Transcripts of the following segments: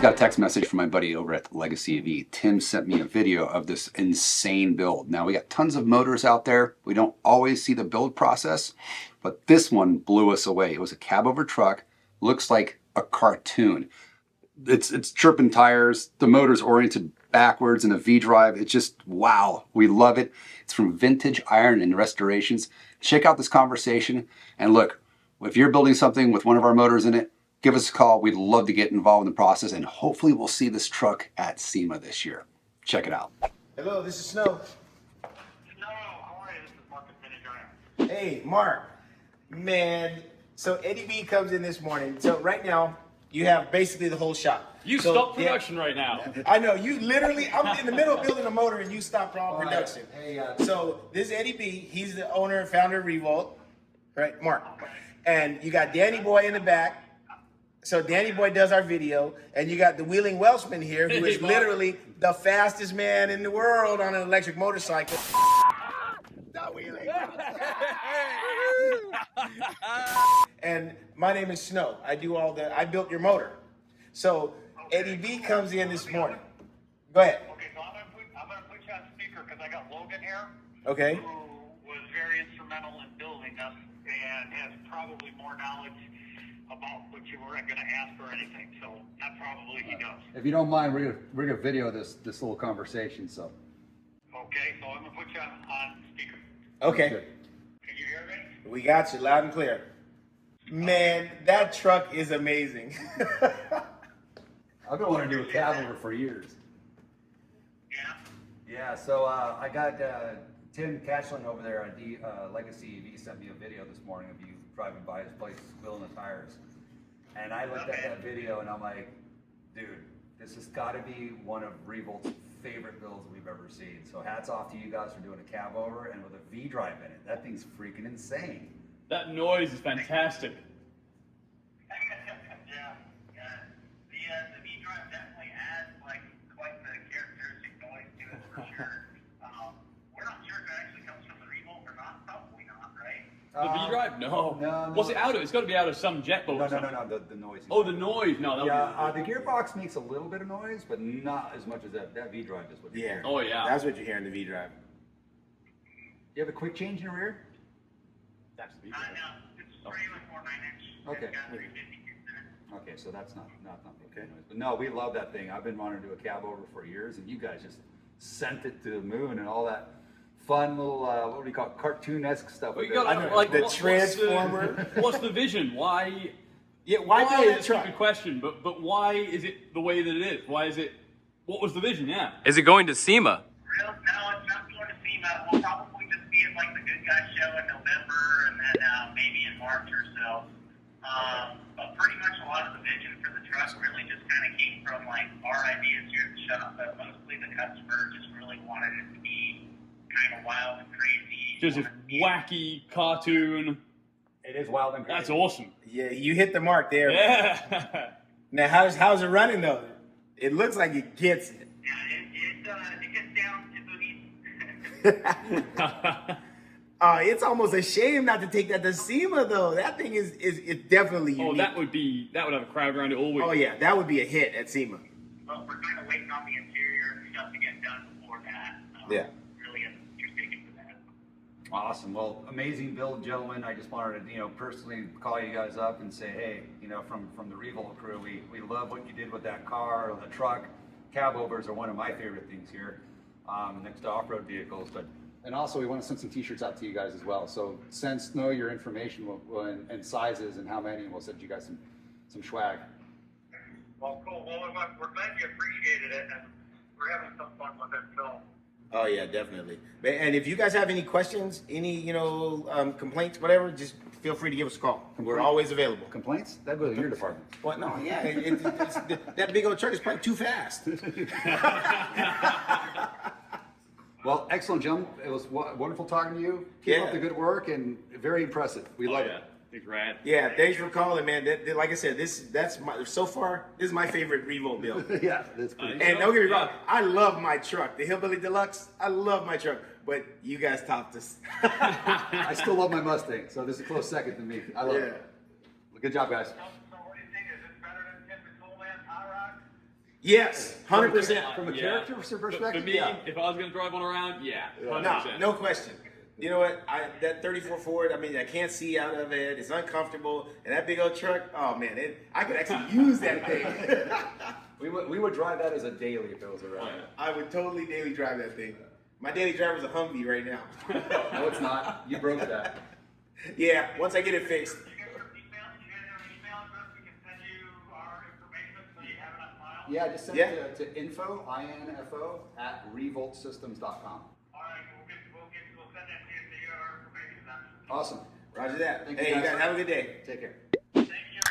just got a text message from my buddy over at Legacy EV. Tim sent me a video of this insane build. Now, we got tons of motors out there. We don't always see the build process, but this one blew us away. It was a Cabover truck, looks like a cartoon. It's chirping tires, the motor's oriented backwards in a V-drive. It's just, wow, we love it. It's from Vintage Iron and Restorations. Check out this conversation, and look, if you're building something with one of our motors in it, give us a call. We'd love to get involved in the process, and hopefully we'll see this truck at SEMA this year. Check it out. Hello, this is Snow. Snow, how are you? This is Mark with Vintage Iron. Hey, Mark. Man, so Eddie B comes in this morning. So right now, you have basically the whole shop. You stop production right now. I know, you literally, I'm in the middle of building a motor and you stopped all production. Hey, So this is Eddie B, he's the owner and founder of Revolt, right, Mark? And you got Danny Boy in the back. So Danny Boy does our video, and you got the Wheeling Welshman here, who is literally the fastest man in the world on an electric motorcycle. Not Wheeling. And my name is Snow. I built your motor. So Eddie B comes in this morning. Go ahead. Okay, so I'm gonna put you on speaker because I got Logan here. Okay. Who was very instrumental in building us and has probably more knowledge about what you were going to ask or anything. So that probably he does. If you don't mind, we're gonna video this little conversation. So. Okay, so I'm gonna put you on speaker. Okay. Can you hear me? We got you loud and clear. Man, that truck is amazing. I've been wanting to do a Cabover for years. Yeah. Yeah, so I got Tim Cashlin over there on Legacy EV sent me a video this morning of you driving by his place, squealing the tires. And I looked at that video and I'm like, dude, this has got to be one of Revolt's favorite builds we've ever seen. So hats off to you guys for doing a Cabover and with a V-drive in it. That thing's freaking insane. That noise is fantastic. Yeah. The V-Drive definitely adds like quite the characteristic noise to it for sure. We're not sure if it actually comes from the Revolt or not. Probably not, right? The V-Drive? No. No. What's it out of? It's got to be out of some jet boat. No, the noise. Oh, the noise. No, that Yeah, the gearbox makes a little bit of noise, but not as much as that V-drive does. What you hear. Oh, yeah. That's what you're hearing, the V-Drive. You have a quick change in the rear? That's the No, it's trailer 4.9-inch. Okay. It's got 350 kicks in it. Okay, so that's not okay. Noise. But no, we love that thing. I've been wanting to do a Cabover for years, and you guys just sent it to the moon and all that fun little what do you call it, cartoon-esque stuff. Well, you got like the Transformer. What's the vision? Why? Yeah, why build That's a a truck? good question, but why is it the way that it is? Why is it? What was the vision? Yeah. Is it going to SEMA? No, it's not going to SEMA. We'll probably just be at like the Good Guys show in November and then maybe in March or so. But pretty much a lot of the vision for the truck really just kind of came from like our ideas here at the shop, but mostly the customer just really wanted it to be kind of wild and crazy. Just a wacky cartoon. It is wild and crazy. That's awesome. Yeah, you hit the mark there. Yeah. Now, how's it running though? It looks like it gets it. Yeah, it gets down to the It's almost a shame not to take that to SEMA though. That thing is definitely unique. Oh, that would have a crowd around it all week. Oh yeah, that would be a hit at SEMA. Well, we're kind of waiting on the interior and stuff to get done before that. Yeah. Really interested for that. Awesome. Well, amazing build, gentlemen. I just wanted to, personally call you guys up and say, hey, from the Revolt Crew, we love what you did with that car, the truck. Cabovers are one of my favorite things here, next to off-road vehicles. And also, we want to send some T-shirts out to you guys as well. So send Snow your information and sizes and how many, and we'll send you guys some swag. Well, cool. Well, we're glad you appreciated it, and we're having some fun with it, so. Oh yeah, definitely. And if you guys have any questions, any complaints, whatever, just feel free to give us a call. We're always available. Complaints? That goes to your department. Well, no, yeah, that big old truck is probably too fast. Well, excellent, gentlemen. It was wonderful talking to you. Keep up the good work and very impressive. We love it. It's rad. Yeah, thanks for calling, man. Like I said, this is my favorite Revolt build. Yeah, that's pretty. And don't get me wrong, I love my truck, the Hillbilly Deluxe. I love my truck, but you guys topped us. I still love my Mustang, so this is a close second to me. I love it. Good job, guys. So what do you think? Is this better than Tim the Toolman Hot Rock? Yes, 100%. From a Yeah. character For perspective, me, yeah. if I was gonna drive one around, yeah, 100%. No question. You know what? That 34 Ford. I mean, I can't see out of it. It's uncomfortable, and that big old truck. Oh man, I could actually use that thing. We would drive that as a daily if it was around. I would totally daily drive that thing. My daily driver's a Humvee right now. No, it's not. You broke that. Yeah, once I get it fixed. You guys have an email address we can send you our information so you have it on file? Yeah, just send it to info, info, at revoltsystems.com. All right, we'll send that to you so you have our information then. Awesome. Roger that. Thank you, Hey, you guys. guys have a good day. Take care. Thank you.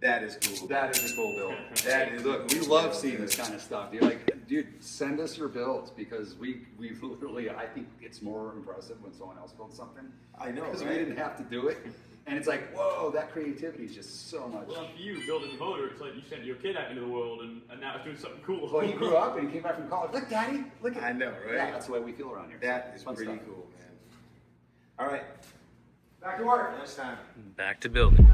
That is cool. That is a cool build. That is Look, a we cool love build, seeing dude. this kind of stuff. You're like, dude, send us your builds because we literally, I think it's more impressive when someone else builds something. I know, Because right? we didn't have to do it. And it's like, whoa, that creativity is just so much. Well, for you, building the motor, it's like you sent your kid out into the world and now it's doing something cool. Well, he grew up and he came back from college. Look, Daddy, look at I know, right? Yeah, that's the way we feel around here. That is Fun pretty stuff. cool, man. All right, Back to work. lunchtime. Back to building.